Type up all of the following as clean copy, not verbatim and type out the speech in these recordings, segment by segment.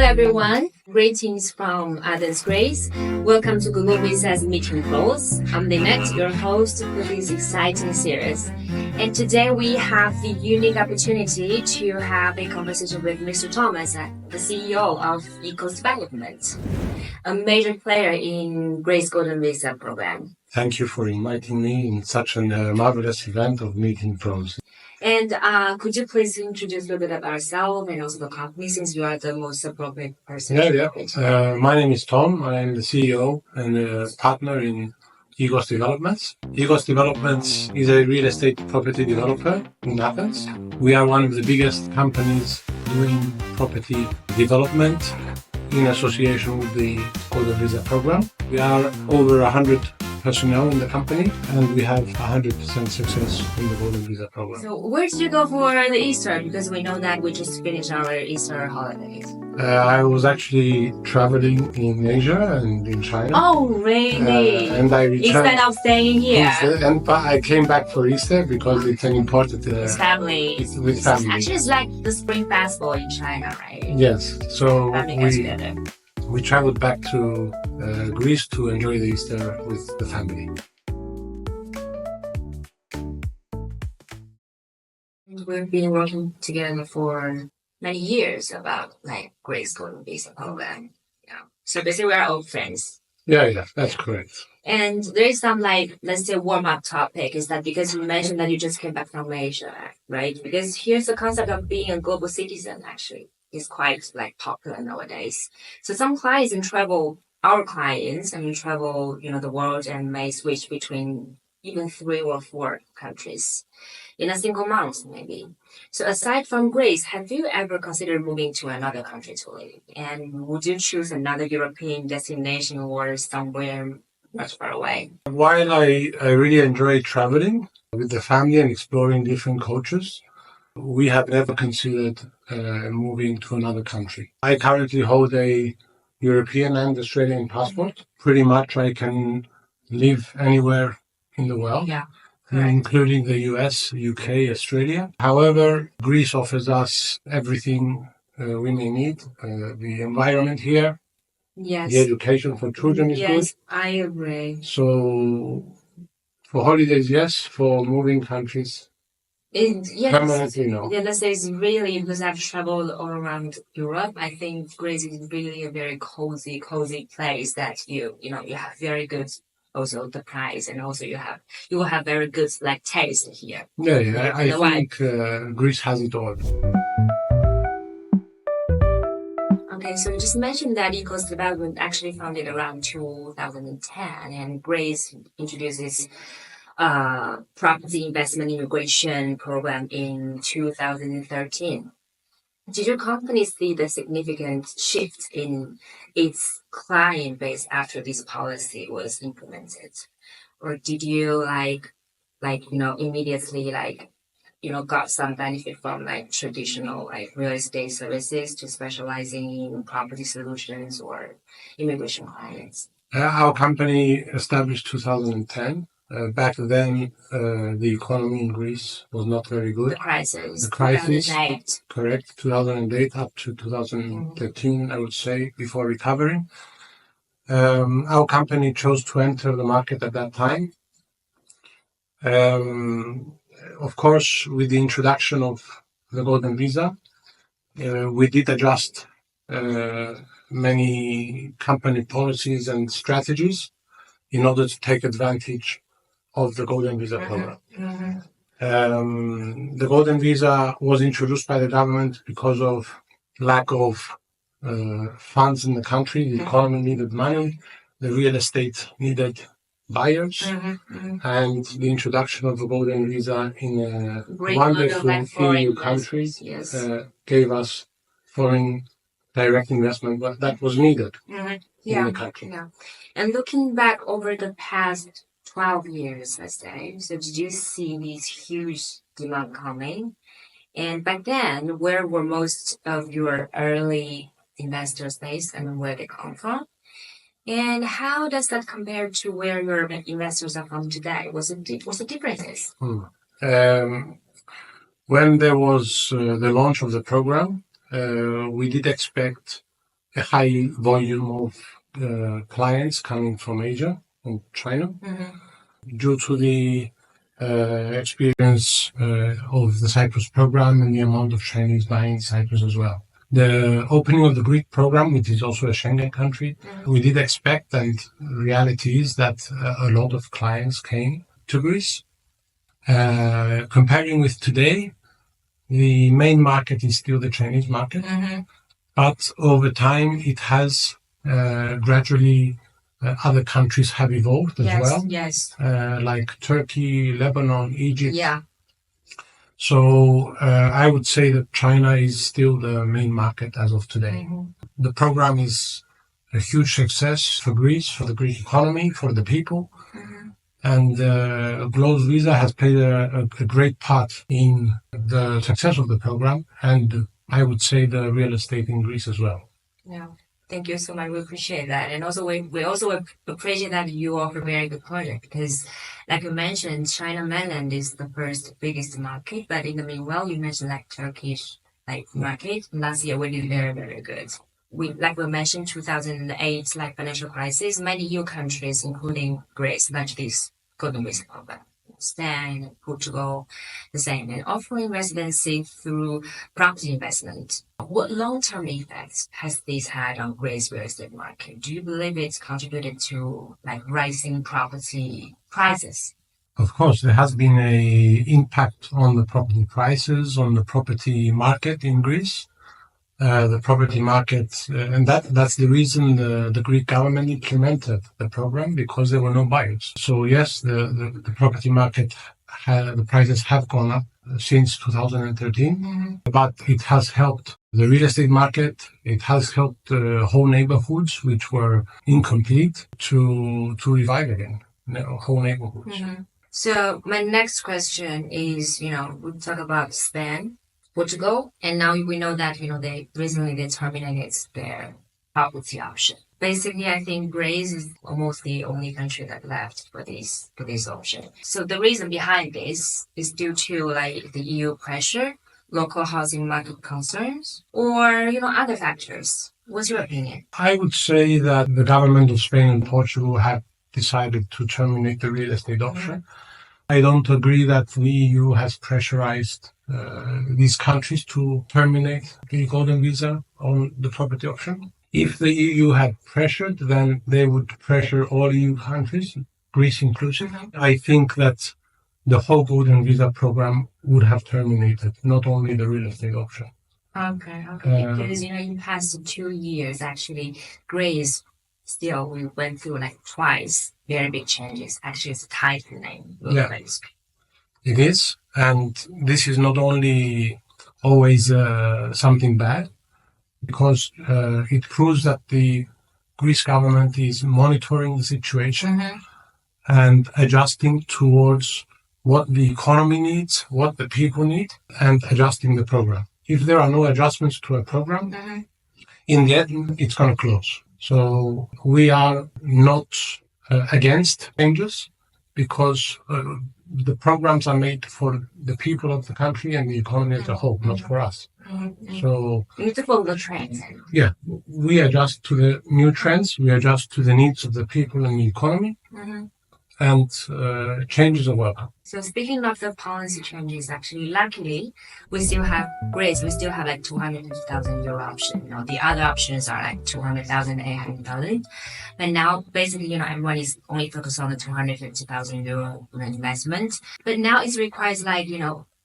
everyone. Greetings from Athens, Greece. Welcome to Google Visa's Meeting Pros. I'm Lynette, your host for this exciting series. And today we have the unique opportunity to have a conversation with Mr. Thomas, the CEO of Oikos Development, a major player in Greece Golden Visa program. Thank you for inviting me in such a marvelous event of Meeting Pros. And could you please introduce a little bit about yourself and also the company, since you are the most appropriate person? My name is Tom. I am the CEO and partner in Oikos Development. Oikos Development is a real estate property developer in Athens. We are one of the biggest companies doing property development in association with the Golden Visa program. We are over 100 personnel in the company, and we have 100% success in the Golden Visa program. So where did you go for the Easter? Because we know that we just finished our Easter holidays. I was actually traveling in Asia and in China. Oh, really? And I returned. Instead of staying here? And I came back for Easter because it's an important... It's family. With family. Actually, it's like the Spring Festival in China, right? Yes. So family gets together. We traveled back to Greece to enjoy the Easter with the family. We've been working together for many years about Greece Golden Visa program. So basically we're old friends. Yeah, that's correct. And there is some let's say warm-up topic is that because you mentioned that you just came back from Asia, right? Because here's the concept of being a global citizen actually. Is quite popular nowadays. So some clients travel the world and may switch between even 3 or 4 countries in a single month maybe. So aside from Greece, have you ever considered moving to another country to live? And would you choose another European destination or somewhere much far away? While I really enjoy traveling with the family and exploring different cultures, we have never considered moving to another country. I currently hold a European and Australian passport. Pretty much I can live anywhere in the world, including the US, UK, Australia. However, Greece offers us everything we may need. The environment here, the education for children is good. Yes, I agree. So for holidays, yes. For moving countries, permanently, no. Yeah, let's say it's really, because I've traveled all around Europe, I think Greece is really a very cozy place that you have very good, also the price, and also you will have very good taste here. Yeah, I think Greece has it all. Okay, so you just mentioned that Oikos Development actually founded around 2010, and Greece introduces property investment immigration program in 2013. Did your company see the significant shift in its client base after this policy was implemented? Or did you immediately got some benefit from traditional real estate services to specializing in property solutions or immigration clients? Our company established 2010. Back then, the economy in Greece was not very good. The crisis. 2008. Correct. 2008 up to 2013, I would say, before recovering. Our company chose to enter the market at that time. Of course, with the introduction of the Golden Visa, we did adjust many company policies and strategies in order to take advantage of the Golden Visa program. The Golden Visa was introduced by the government because of lack of funds in the country. The economy needed money. The real estate needed buyers. And the introduction of the Golden Visa in a wonderful EU country gave us foreign direct investment that was needed in the country. Yeah. And looking back over the past 12 years, let's say, so did you see these huge demand coming? And back then, where were most of your early investors based and where they come from? And how does that compare to where your investors are from today? What's the differences? When there was the launch of the program, we did expect a high volume of clients coming from Asia and China due to the experience of the Cyprus program and the amount of Chinese buying Cyprus as well. The opening of the Greek program, which is also a Schengen country, we did expect, and reality is that a lot of clients came to Greece. Comparing with today, the main market is still the Chinese market, but over time it has gradually other countries have evolved as well, like Turkey, Lebanon, Egypt. Yeah. So I would say that China is still the main market as of today. The program is a huge success for Greece, for the Greek economy, for the people. And Globe's Visa has played a great part in the success of the program, and I would say the real estate in Greece as well. Yeah. Thank you so much. We appreciate that. And also, we also appreciate that you offer a very good project because, like you mentioned, China mainland is the first biggest market. But in the meanwhile, you mentioned like Turkish market. Last year, we did very, very good. We mentioned 2008 financial crisis. Many EU countries, including Greece, launched this golden visa program. Spain, Portugal, the same, and offering residency through property investment. What long-term effects has this had on Greece's real estate market? Do you believe it's contributed to rising property prices? Of course, there has been an impact on the property prices, on the property market in Greece. The property market, and that's the reason the Greek government implemented the program, because there were no buyers. So yes, the property market, the prices have gone up since 2013, but it has helped the real estate market. It has helped whole neighborhoods which were incomplete to revive again, whole neighborhoods. So my next question is, we talk about Spain, Portugal, and now we know that, they recently terminated their property option. Basically, I think Greece is almost the only country that left for this option. So the reason behind this is due to the EU pressure, local housing market concerns, or, other factors. What's your opinion? I would say that the government of Spain and Portugal have decided to terminate the real estate option. I don't agree that the EU has pressurized these countries to terminate the golden visa on the property option. If the EU had pressured, then they would pressure all EU countries, Greece inclusive. I think that the whole golden visa program would have terminated, not only the real estate option. Okay. Because, in the past 2 years, actually, Greece still, we went through twice very big changes. Actually, it's tightening. It is. And this is not only always something bad, because it proves that the Greece government is monitoring the situation and adjusting towards what the economy needs, what the people need, and adjusting the program. If there are no adjustments to a program, in the end, it's going to close. So we are not against changes, because the programs are made for the people of the country and the economy as a whole, not for us. So you need to follow the trends. Yeah, we adjust to the new trends, we adjust to the needs of the people and the economy, and changes are welcome. So speaking of the policy changes, actually, luckily, we still have Greece. We still have 250,000 euro option. The other options are 200,000, 800,000. But now, basically, everyone is only focused on the 250,000 euro investment. But now it requires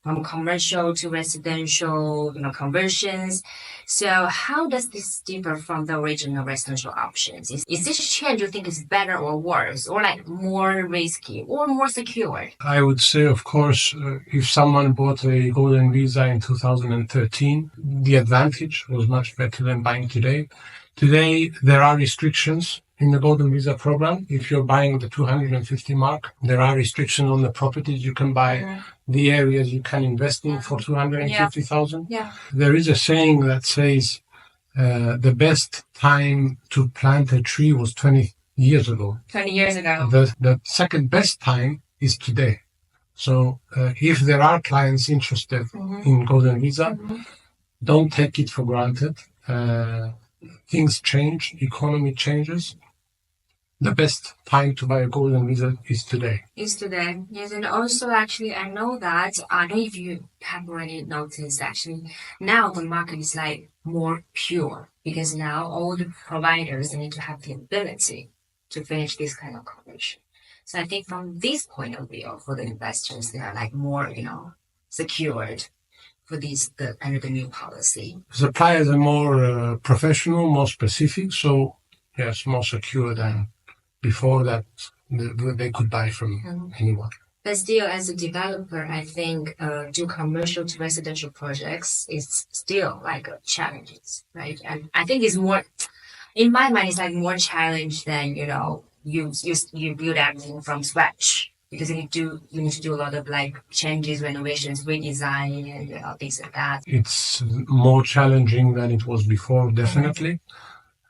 from commercial to residential, conversions. So how does this differ from the original residential options? Is this change you think is better or worse, or more risky or more secure? I would say, of course, if someone bought a golden visa in 2013, the advantage was much better than buying today. Today, there are restrictions in the golden visa program. If you're buying the 250 mark, there are restrictions on the properties you can buy, the areas you can invest in for 250,000. There is a saying that says the best time to plant a tree was 20 years ago. 20 years ago. The second best time is today. So if there are clients interested in golden visa, don't take it for granted. things change, economy changes. The best time to buy a golden visa is today. Is today, yes, and also actually I know that, I don't know if you have already noticed actually, now the market is like more pure because now all the providers need to have the ability to finish this kind of coverage. So I think from this point of view for the investors, they are like more, secured for under the new policy. Suppliers are more professional, more specific, so yes, more secure than before that they could buy from anyone. But still, as a developer, I think do commercial to residential projects is still like a challenge, right? And I think it's more, in my mind, it's like more challenge than, you build everything from scratch. Because you need to do a lot of like changes, renovations, redesign, and things like that. It's more challenging than it was before, definitely.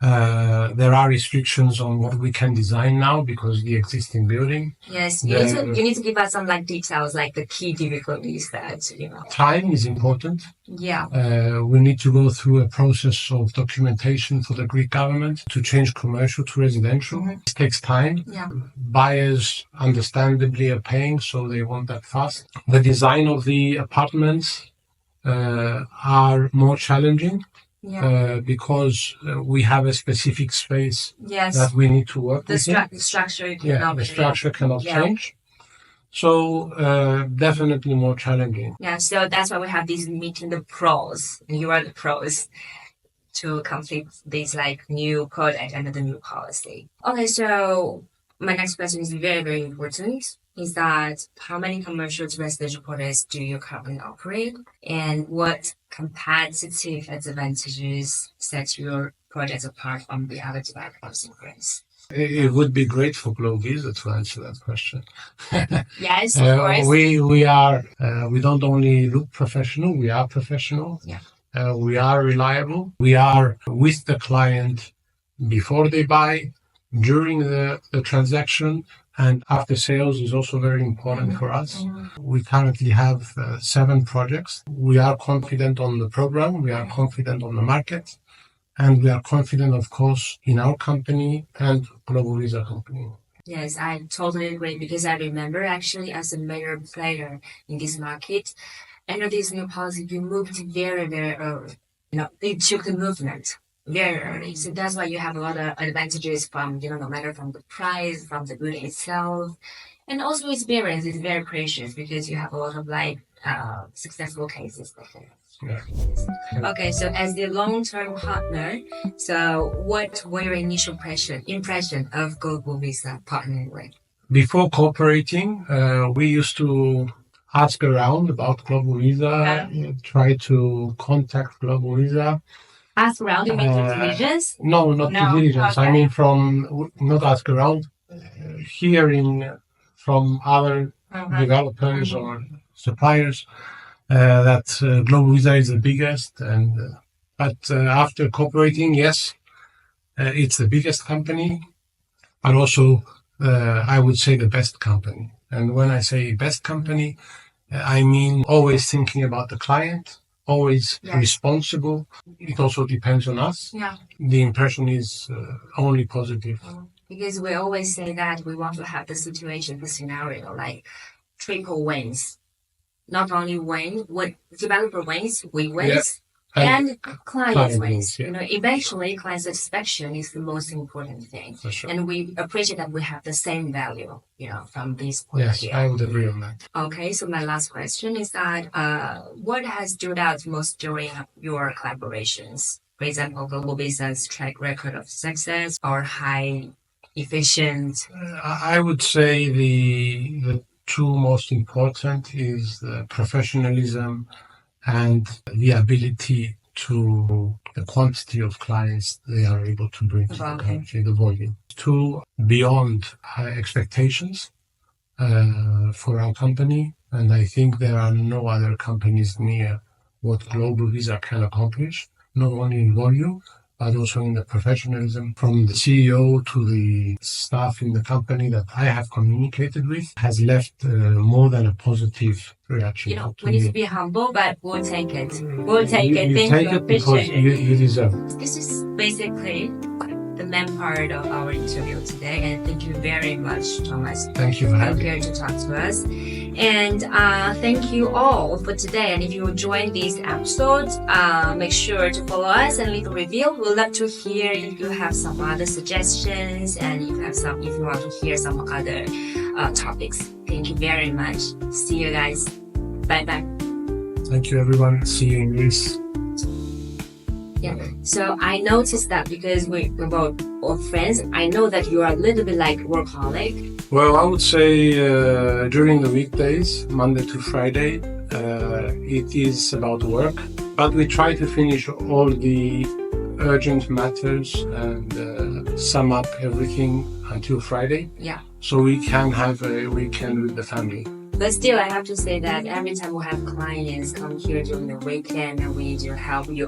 There are restrictions on what we can design now because the existing building. Yes, you need to give us some like details, like the key difficulties that. Time is important. Yeah. We need to go through a process of documentation for the Greek government to change commercial to residential. Mm-hmm. It takes time. Yeah. Buyers understandably are paying, so they want that fast. The design of the apartments are more challenging. Yeah. Because we have a specific space that we need to work with. The structure cannot change. So definitely more challenging. Yeah, so that's why we have these meeting the pros. You are the pros to complete this like new project under the new policy. Okay, so my next question is very, very important. Is that how many commercial to residential projects do you currently operate, and what competitive advantages set your projects apart from the other developers in Greece? It would be great for Globe Visa to answer that question. Yes, of course. We don't only look professional, we are professional. Yeah. We are reliable. We are with the client before they buy, during the transaction, and after sales is also very important for us. We currently have 7 projects. We are confident on the program, we are confident on the market, and we are confident, of course, in our company and Global Visa company. Yes, I totally agree, because I remember actually as a major player in this market, under this new policy, we moved very, very early. It took the movement very early. So that's why you have a lot of advantages from, no matter from the price, from the building itself. And also experience is very precious because you have a lot of successful cases. Yeah. Okay, so as the long-term partner, so what were your initial impression of Global Visa partnering with? Before cooperating, we used to ask around about Global Visa, try to contact Global Visa. Ask around, you mean due diligence? No, not due diligence. Okay. I mean not ask around, hearing from other developers or suppliers that Global Visa is the biggest. But after cooperating, yes, it's the biggest company, but also I would say the best company. And when I say best company, I mean always thinking about the client, always responsible. It also depends on us. Yeah. The impression is only positive. Because we always say that we want to have the scenario, like triple wins. Not only win, when developer wins, we win, and client wins. Yeah. Eventually client satisfaction is the most important thing. For sure. And we appreciate that we have the same value, from this point of view. Yes, I would agree on that. Okay, so my last question is that what has stood out most during your collaborations? For example, Global Visa's track record of success or high efficient? I would say the two most important is the professionalism and the ability to the quantity of clients they are able to bring to the country, the volume. Two, beyond high expectations for our company, and I think there are no other companies near what Global Visa can accomplish, not only in volume, but also in the professionalism from the CEO to the staff in the company that I have communicated with has left more than a positive reaction. We need to be humble, but we'll take it. We'll take it. You Thank take you. it because you deserve it. This is basically the main part of our interview today. And thank you very much, Thomas. Thank you for having me. Here to talk to us. And thank you all for today. And if you enjoyed this episode, make sure to follow us and leave a review. We'd love to hear if you have some other suggestions and if you want to hear some other topics. Thank you very much. See you guys. Bye bye. Thank you, everyone. See you in Greece. Yeah. So I noticed that because we're both old friends, I know that you are a little bit like workaholic. Well, I would say during the weekdays, Monday to Friday, it is about work. But we try to finish all the urgent matters and sum up everything until Friday. Yeah. So we can have a weekend with the family. But still, I have to say that every time we have clients come here during the weekend and we need your help, you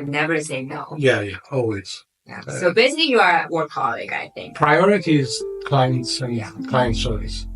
never say no. Yeah, always. Yeah. So basically, you are a workaholic, I think. Priority is clients and client service.